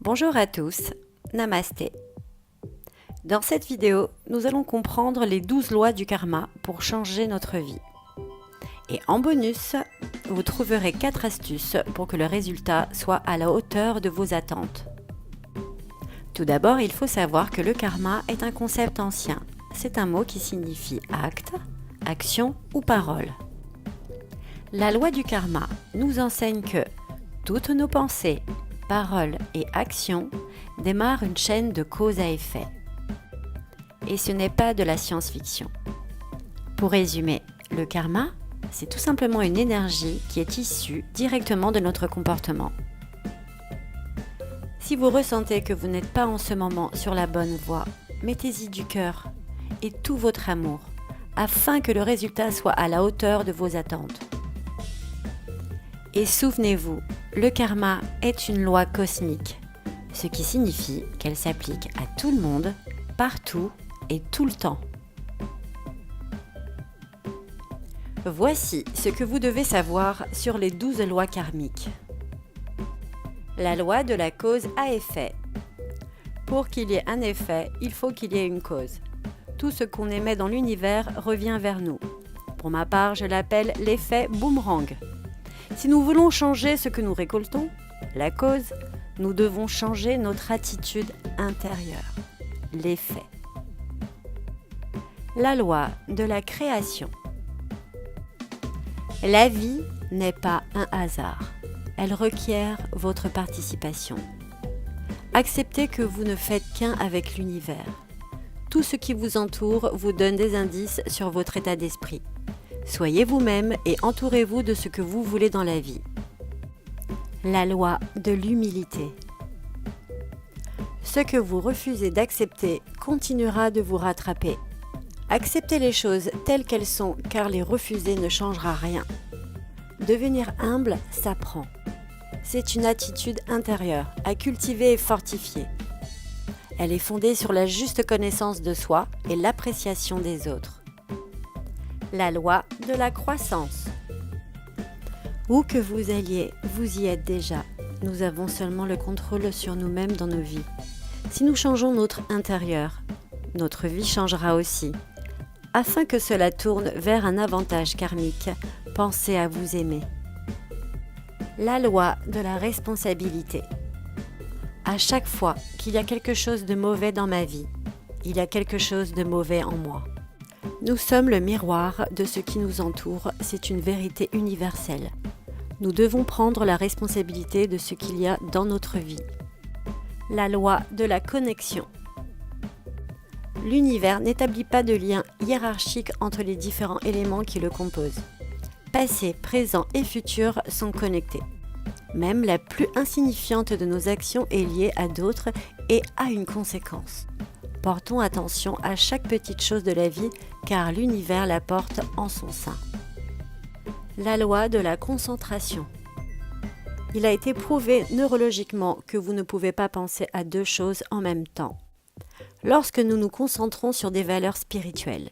Bonjour à tous, Namasté. Dans cette vidéo, nous allons comprendre les 12 lois du karma pour changer notre vie. Et en bonus, vous trouverez 4 astuces pour que le résultat soit à la hauteur de vos attentes. Tout d'abord, il faut savoir que le karma est un concept ancien. C'est un mot qui signifie acte, action ou parole. La loi du karma nous enseigne que toutes nos pensées, paroles et actions démarrent une chaîne de cause à effet. Et ce n'est pas de la science-fiction. Pour résumer, le karma, c'est tout simplement une énergie qui est issue directement de notre comportement. Si vous ressentez que vous n'êtes pas en ce moment sur la bonne voie, mettez-y du cœur et tout votre amour, afin que le résultat soit à la hauteur de vos attentes. Et souvenez-vous, le karma est une loi cosmique, ce qui signifie qu'elle s'applique à tout le monde, partout et tout le temps. Voici ce que vous devez savoir sur les 12 lois karmiques. La loi de la cause à effet. Pour qu'il y ait un effet, il faut qu'il y ait une cause. Tout ce qu'on émet dans l'univers revient vers nous. Pour ma part, je l'appelle l'effet boomerang. Si nous voulons changer ce que nous récoltons, la cause, nous devons changer notre attitude intérieure, l'effet. La loi de la création. La vie n'est pas un hasard, elle requiert votre participation. Acceptez que vous ne faites qu'un avec l'univers. Tout ce qui vous entoure vous donne des indices sur votre état d'esprit. Soyez vous-même et entourez-vous de ce que vous voulez dans la vie. La loi de l'humilité. Ce que vous refusez d'accepter continuera de vous rattraper. Acceptez les choses telles qu'elles sont car les refuser ne changera rien. Devenir humble s'apprend. C'est une attitude intérieure à cultiver et fortifier. Elle est fondée sur la juste connaissance de soi et l'appréciation des autres. La loi de la croissance. Où que vous alliez, vous y êtes déjà. Nous avons seulement le contrôle sur nous-mêmes dans nos vies. Si nous changeons notre intérieur, notre vie changera aussi. Afin que cela tourne vers un avantage karmique, pensez à vous aimer. La loi de la responsabilité. À chaque fois qu'il y a quelque chose de mauvais dans ma vie, il y a quelque chose de mauvais en moi. Nous sommes le miroir de ce qui nous entoure, c'est une vérité universelle. Nous devons prendre la responsabilité de ce qu'il y a dans notre vie. La loi de la connexion. L'univers n'établit pas de lien hiérarchique entre les différents éléments qui le composent. Passé, présent et futur sont connectés. Même la plus insignifiante de nos actions est liée à d'autres et a une conséquence. Portons attention à chaque petite chose de la vie car l'univers la porte en son sein. La loi de la concentration. Il a été prouvé neurologiquement que vous ne pouvez pas penser à deux choses en même temps. Lorsque nous nous concentrons sur des valeurs spirituelles,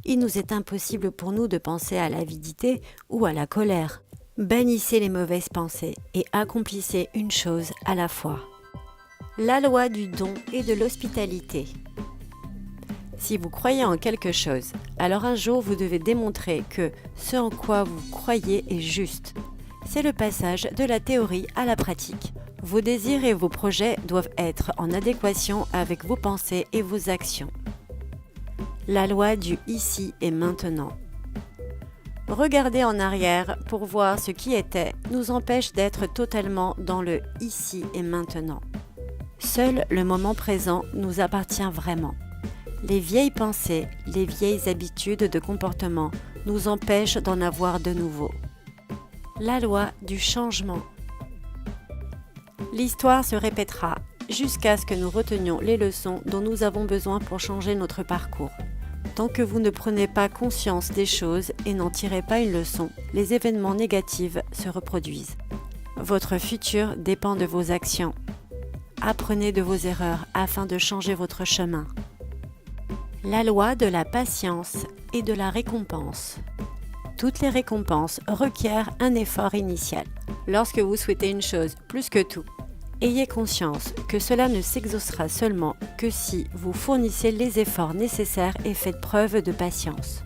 il nous est impossible pour nous de penser à l'avidité ou à la colère. Bannissez les mauvaises pensées et accomplissez une chose à la fois. La loi du don et de l'hospitalité. Si vous croyez en quelque chose, alors un jour vous devez démontrer que ce en quoi vous croyez est juste. C'est le passage de la théorie à la pratique. Vos désirs et vos projets doivent être en adéquation avec vos pensées et vos actions. La loi du ici et maintenant. Regarder en arrière pour voir ce qui était nous empêche d'être totalement dans le ici et maintenant. Seul le moment présent nous appartient vraiment. Les vieilles pensées, les vieilles habitudes de comportement nous empêchent d'en avoir de nouveaux. La loi du changement. L'histoire se répétera jusqu'à ce que nous retenions les leçons dont nous avons besoin pour changer notre parcours. Tant que vous ne prenez pas conscience des choses et n'en tirez pas une leçon, les événements négatifs se reproduisent. Votre futur dépend de vos actions. Apprenez de vos erreurs afin de changer votre chemin. La loi de la patience et de la récompense. Toutes les récompenses requièrent un effort initial. Lorsque vous souhaitez une chose plus que tout, Ayez conscience que cela ne s'exaucera seulement que si vous fournissez les efforts nécessaires et faites preuve de patience.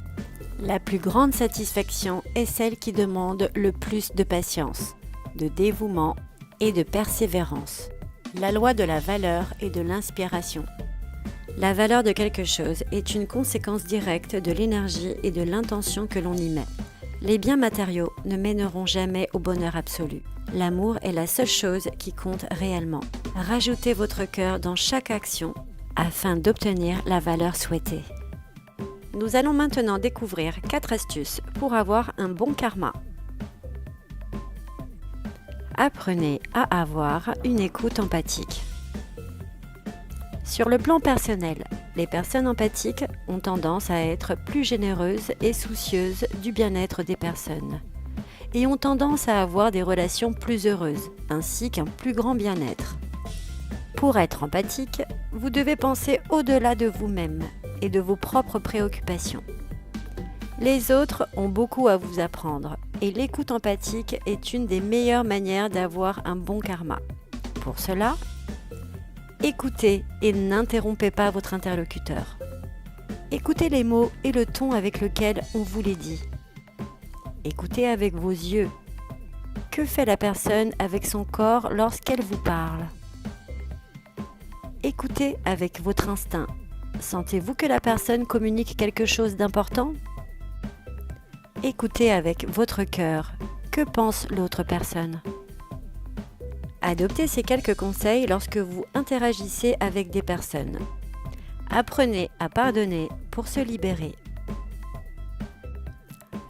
La plus grande satisfaction est celle qui demande le plus de patience, de dévouement et de persévérance. La loi de la valeur et de l'inspiration. La valeur de quelque chose est une conséquence directe de l'énergie et de l'intention que l'on y met. Les biens matériaux ne mèneront jamais au bonheur absolu. L'amour est la seule chose qui compte réellement. Rajoutez votre cœur dans chaque action afin d'obtenir la valeur souhaitée. Nous allons maintenant découvrir 4 astuces pour avoir un bon karma. Apprenez à avoir une écoute empathique. Sur le plan personnel, les personnes empathiques ont tendance à être plus généreuses et soucieuses du bien-être des personnes et ont tendance à avoir des relations plus heureuses ainsi qu'un plus grand bien-être. Pour être empathique, vous devez penser au-delà de vous-même et de vos propres préoccupations. Les autres ont beaucoup à vous apprendre et l'écoute empathique est une des meilleures manières d'avoir un bon karma. Pour cela, écoutez et n'interrompez pas votre interlocuteur. Écoutez les mots et le ton avec lequel on vous les dit. Écoutez avec vos yeux. Que fait la personne avec son corps lorsqu'elle vous parle? Écoutez avec votre instinct. Sentez-vous que la personne communique quelque chose d'important? Écoutez avec votre cœur. Que pense l'autre personne? Adoptez ces quelques conseils lorsque vous interagissez avec des personnes. Apprenez à pardonner pour se libérer.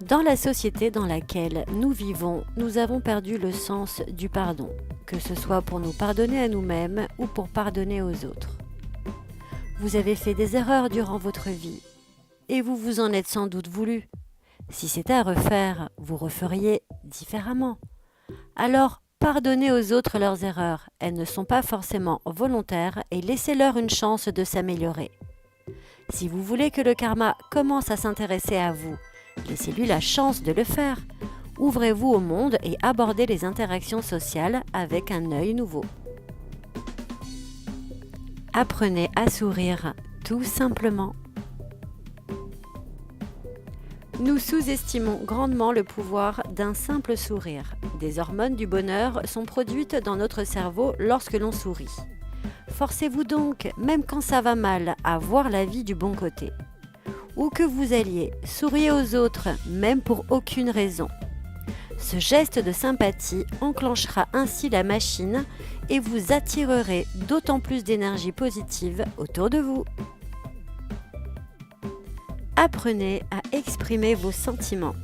Dans la société dans laquelle nous vivons, nous avons perdu le sens du pardon, que ce soit pour nous pardonner à nous-mêmes ou pour pardonner aux autres. Vous avez fait des erreurs durant votre vie et vous vous en êtes sans doute voulu. Si c'était à refaire, vous referiez différemment. Alors, pardonnez aux autres leurs erreurs. Elles ne sont pas forcément volontaires et laissez-leur une chance de s'améliorer. Si vous voulez que le karma commence à s'intéresser à vous, laissez-lui la chance de le faire. Ouvrez-vous au monde et abordez les interactions sociales avec un œil nouveau. Apprenez à sourire, tout simplement. Nous sous-estimons grandement le pouvoir d'un simple sourire. Des hormones du bonheur sont produites dans notre cerveau lorsque l'on sourit. Forcez-vous donc, même quand ça va mal, à voir la vie du bon côté. Où que vous alliez, souriez aux autres, même pour aucune raison. Ce geste de sympathie enclenchera ainsi la machine et vous attirerez d'autant plus d'énergie positive autour de vous. Apprenez à exprimer vos sentiments.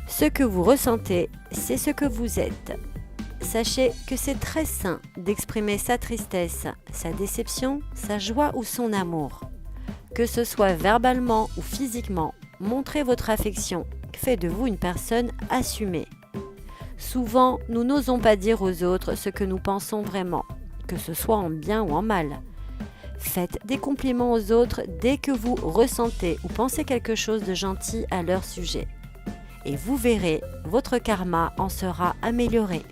Ce que vous ressentez, c'est ce que vous êtes. Sachez que c'est très sain d'exprimer sa tristesse, sa déception, sa joie ou son amour. Que ce soit verbalement ou physiquement, montrez votre affection fait de vous une personne assumée. Souvent, nous n'osons pas dire aux autres ce que nous pensons vraiment, que ce soit en bien ou en mal. Faites des compliments aux autres dès que vous ressentez ou pensez quelque chose de gentil à leur sujet. Et vous verrez, votre karma en sera amélioré.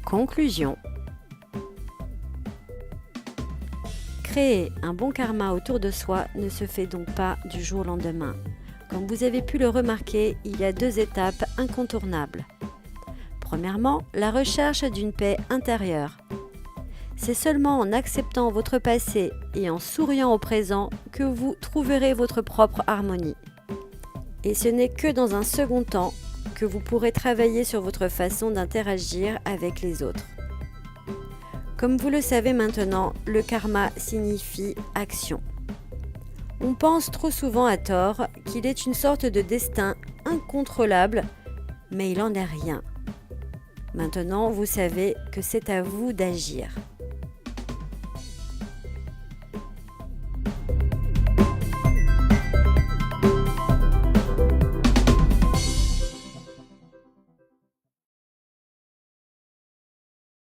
Conclusion. Créer un bon karma autour de soi ne se fait donc pas du jour au lendemain. Comme vous avez pu le remarquer, il y a 2 étapes incontournables. Premièrement, la recherche d'une paix intérieure. C'est seulement en acceptant votre passé et en souriant au présent que vous trouverez votre propre harmonie. Et ce n'est que dans un second temps que vous pourrez travailler sur votre façon d'interagir avec les autres. Comme vous le savez maintenant, le karma signifie action. On pense trop souvent à tort qu'il est une sorte de destin incontrôlable, mais il n'en est rien. Maintenant, vous savez que c'est à vous d'agir.